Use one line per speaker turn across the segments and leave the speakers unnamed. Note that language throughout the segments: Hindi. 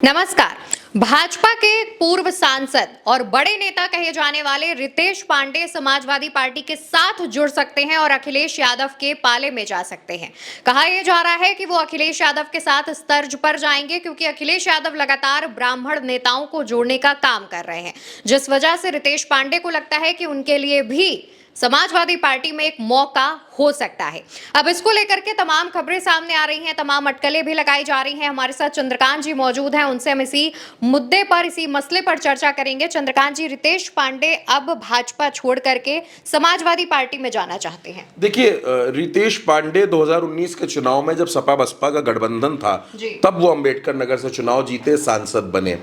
नमस्कार। भाजपा के पूर्व सांसद और बड़े नेता कहे जाने वाले रितेश पांडे समाजवादी पार्टी के साथ जुड़ सकते हैं और अखिलेश यादव के पाले में जा सकते हैं। कहा यह जा रहा है कि वो अखिलेश यादव के साथ इस तर्ज पर जाएंगे क्योंकि अखिलेश यादव लगातार ब्राह्मण नेताओं को जोड़ने का काम कर रहे हैं, जिस वजह से रितेश पांडे को लगता है कि उनके लिए भी समाजवादी पार्टी में एक मौका हो सकता है। अब इसको लेकर के तमाम खबरें सामने आ रही हैं, तमाम अटकलें भी लगाई जा रही हैं। हमारे साथ चंद्रकांत जी मौजूद हैं, उनसे हम इसी मुद्दे पर, इसी मसले पर चर्चा करेंगे। चंद्रकांत जी, रितेश पांडे अब भाजपा छोड़ करके समाजवादी पार्टी में जाना चाहते हैं।
देखिए, रितेश पांडे 2019 के चुनाव में जब सपा बसपा का गठबंधन था तब वो अंबेडकर नगर से चुनाव जीते, सांसद बने।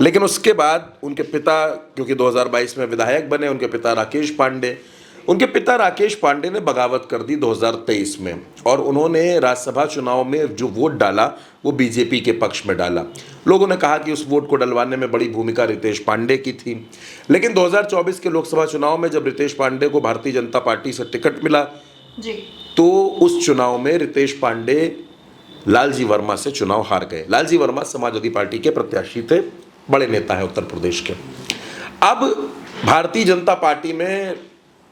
लेकिन उसके बाद उनके पिता, क्योंकि 2022 में विधायक बने, उनके पिता राकेश पांडे ने बगावत कर दी 2023 में, और उन्होंने राज्यसभा चुनाव में जो वोट डाला वो बीजेपी के पक्ष में डाला। लोगों ने कहा कि उस वोट को डलवाने में बड़ी भूमिका रितेश पांडे की थी। लेकिन 2024 के लोकसभा चुनाव में जब रितेश पांडे को भारतीय जनता पार्टी से टिकट मिला तो उस चुनाव में रितेश पांडे लालजी वर्मा से चुनाव हार गए। लालजी वर्मा समाजवादी पार्टी के प्रत्याशी थे, बड़े नेता है उत्तर प्रदेश के। अब भारतीय जनता पार्टी में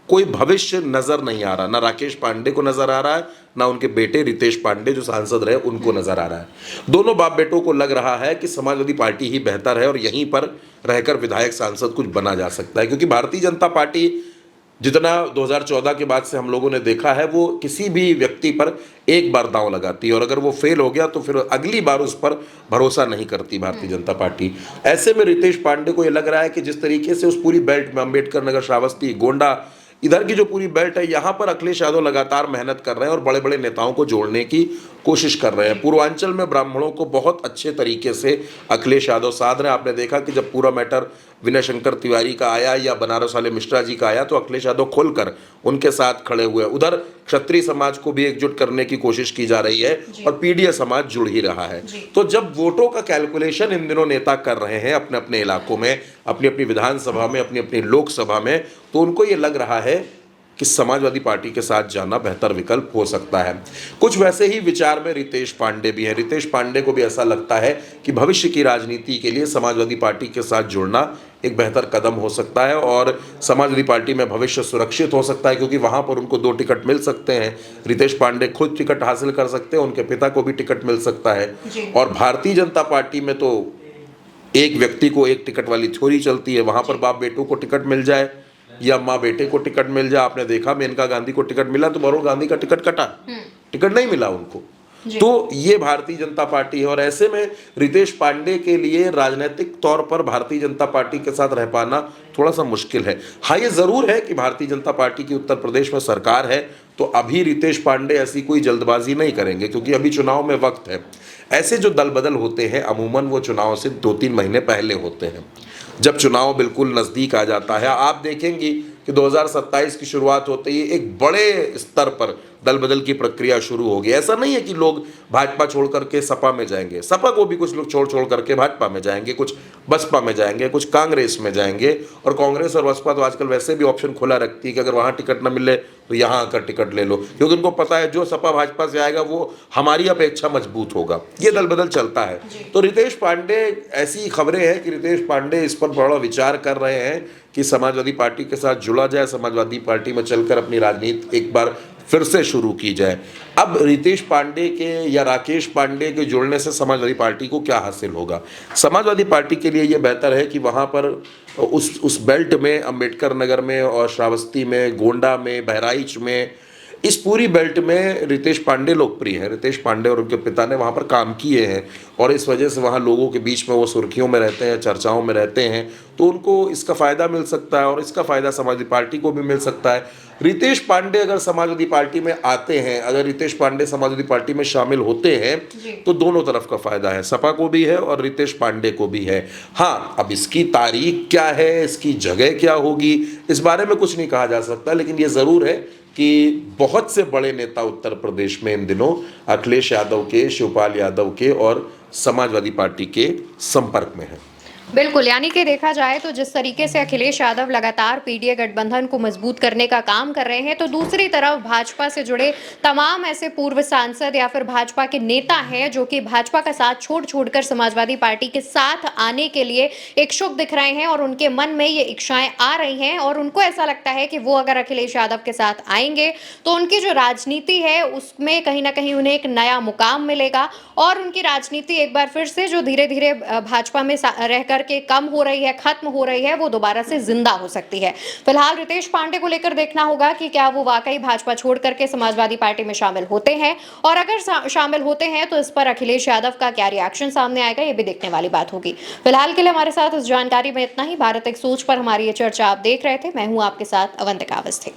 कोई भविष्य नजर नहीं आ रहा, ना राकेश पांडे को नजर आ रहा है, ना उनके बेटे रितेश पांडे जो सांसद रहे उनको नजर आ रहा है। दोनों बाप बेटों को लग रहा है कि समाजवादी पार्टी ही बेहतर है और यहीं पर रहकर विधायक सांसद कुछ बना जा सकता है, क्योंकि भारतीय जनता पार्टी जितना 2014 के बाद से हम लोगों ने देखा है, वो किसी भी व्यक्ति पर एक बार दांव लगाती है और अगर वो फेल हो गया तो फिर अगली बार उस पर भरोसा नहीं करती भारतीय जनता पार्टी। ऐसे में रितेश पांडे को ये लग रहा है कि जिस तरीके से उस पूरी बेल्ट में अंबेडकर नगर, श्रावस्ती, गोंडा, इधर की जो पूरी बेल्ट है, यहाँ पर अखिलेश यादव लगातार मेहनत कर रहे हैं और बड़े बड़े नेताओं को जोड़ने की कोशिश कर रहे हैं। पूर्वांचल में ब्राह्मणों को बहुत अच्छे तरीके से अखिलेश यादव साध रहे हैं। आपने देखा कि जब पूरा मैटर विनय शंकर तिवारी का आया या बनारस वाले मिश्रा जी का आया तो अखिलेश यादव खुलकर उनके साथ खड़े हुए। उधर क्षत्रिय समाज को भी एकजुट करने की कोशिश की जा रही है और पीडीए समाज जुड़ ही रहा है। तो जब वोटों का कैलकुलेशन इन दिनों नेता कर रहे हैं अपने अपने इलाकों में, अपनी अपनी विधानसभा में, अपनी अपनी लोकसभा में, तो उनको ये लग रहा है कि समाजवादी पार्टी के साथ जाना बेहतर विकल्प हो सकता है। कुछ वैसे ही विचार में रितेश पांडे भी हैं। रितेश पांडे को भी ऐसा लगता है कि भविष्य की राजनीति के लिए समाजवादी पार्टी के साथ जुड़ना एक बेहतर कदम हो सकता है और समाजवादी पार्टी में भविष्य सुरक्षित हो सकता है, क्योंकि वहां पर उनको 2 टिकट मिल सकते हैं। रितेश पांडे खुद टिकट हासिल कर सकते हैं, उनके पिता को भी टिकट मिल सकता है। और भारतीय जनता पार्टी में तो एक व्यक्ति को एक टिकट वाली थ्योरी चलती है, वहां पर बाप बेटों को टिकट मिल जाए या माँ बेटे को टिकट मिल जाए। आपने देखा मेनका गांधी को टिकट मिला तो वरुण गांधी का टिकट कटा, टिकट नहीं मिला उनको। तो ये भारतीय जनता पार्टी है और ऐसे में रितेश पांडे के लिए राजनीतिक तौर पर भारतीय जनता पार्टी के साथ रह पाना थोड़ा सा मुश्किल है। हाँ, ये जरूर है कि भारतीय जनता पार्टी की उत्तर प्रदेश में सरकार है, तो अभी रितेश पांडे ऐसी कोई जल्दबाजी नहीं करेंगे, क्योंकि अभी चुनाव में वक्त है। ऐसे जो दल बदल होते हैं अमूमन वो चुनाव से 2-3 महीने पहले होते हैं। जब चुनाव बिल्कुल नज़दीक आ जाता है, आप देखेंगे कि 2027 की शुरुआत होते ही एक बड़े स्तर पर दल बदल की प्रक्रिया शुरू होगी। ऐसा नहीं है कि लोग भाजपा छोड़ करके सपा में जाएंगे, सपा को भी कुछ लोग छोड़ करके भाजपा में जाएंगे, कुछ बसपा में जाएंगे, कुछ कांग्रेस में जाएंगे। और कांग्रेस और बसपा तो आजकल वैसे भी ऑप्शन खुला रखती है कि अगर वहाँ टिकट न मिले तो यहाँ आकर टिकट ले लो, क्योंकि उनको पता है जो सपा भाजपा से आएगा वो हमारी अपेक्षा मजबूत होगा। ये दल बदल चलता है। तो रितेश पांडे, ऐसी खबरें हैं कि रितेश पांडे इस पर बड़ा विचार कर रहे हैं कि समाजवादी पार्टी के साथ जुड़ा जाए, समाजवादी पार्टी में चलकर अपनी राजनीति एक बार फिर से शुरू की जाए। अब रितेश पांडे के या राकेश पांडे के जुड़ने से समाजवादी पार्टी को क्या हासिल होगा? समाजवादी पार्टी के लिए ये बेहतर है कि वहाँ पर उस बेल्ट में, अंबेडकर नगर में और श्रावस्ती में, गोंडा में, बहराइच में, इस पूरी बेल्ट में रितेश पांडे लोकप्रिय है। रितेश पांडे और उनके पिता ने वहाँ पर काम किए हैं और इस वजह से वहाँ लोगों के बीच में वो सुर्खियों में रहते हैं, चर्चाओं में रहते हैं, तो उनको इसका फ़ायदा मिल सकता है और इसका फ़ायदा समाजवादी पार्टी को भी मिल सकता है। रितेश पांडे अगर समाजवादी पार्टी में आते हैं, अगर रितेश पांडे समाजवादी पार्टी में शामिल होते हैं तो दोनों तरफ का फ़ायदा है, सपा को भी है और रितेश पांडे को भी है। हाँ, अब इसकी तारीख क्या है, इसकी जगह क्या होगी, इस बारे में कुछ नहीं कहा जा सकता, लेकिन ये ज़रूर है कि बहुत से बड़े नेता उत्तर प्रदेश में इन दिनों अखिलेश यादव के, शिवपाल यादव के और समाजवादी पार्टी के संपर्क में हैं।
बिल्कुल, यानी कि देखा जाए तो जिस तरीके से अखिलेश यादव लगातार पीडीए गठबंधन को मजबूत करने का काम कर रहे हैं, तो दूसरी तरफ भाजपा से जुड़े तमाम ऐसे पूर्व सांसद या फिर भाजपा के नेता हैं, जो कि भाजपा का साथ छोड़-छोड़ कर समाजवादी पार्टी के साथ आने के लिए इच्छुक दिख रहे हैं और उनके मन में ये इच्छाएँ आ रही हैं और उनको ऐसा लगता है कि वो अगर अखिलेश यादव के साथ आएँगे, तो उनकी जो राजनीति है, उसमें कहीं न कहीं उन्हें एक नया मुकाम मिलेगा और उनकी राजनीति एक बार फिर से जो धीरे-धीरे भाजपा में रह करके कम हो रही है, खत्म हो रही है, वो दोबारा से जिंदा हो सकती है। फिलहाल रितेश पांडे को लेकर देखना होगा कि क्या वो वाकई भाजपा छोड़ करके समाजवादी पार्टी में शामिल होते हैं और अगर शामिल होते हैं तो इस पर अखिलेश यादव का क्या रिएक्शन सामने आएगा, ये भी देखने वाली बात होगी। फिलहाल के लिए हमारे साथ इस जानकारी में इतना ही। भारत एक सोच पर हमारी ये चर्चा आप देख रहे थे। मैं हूं आपके साथ अवंतिका अवस्थी।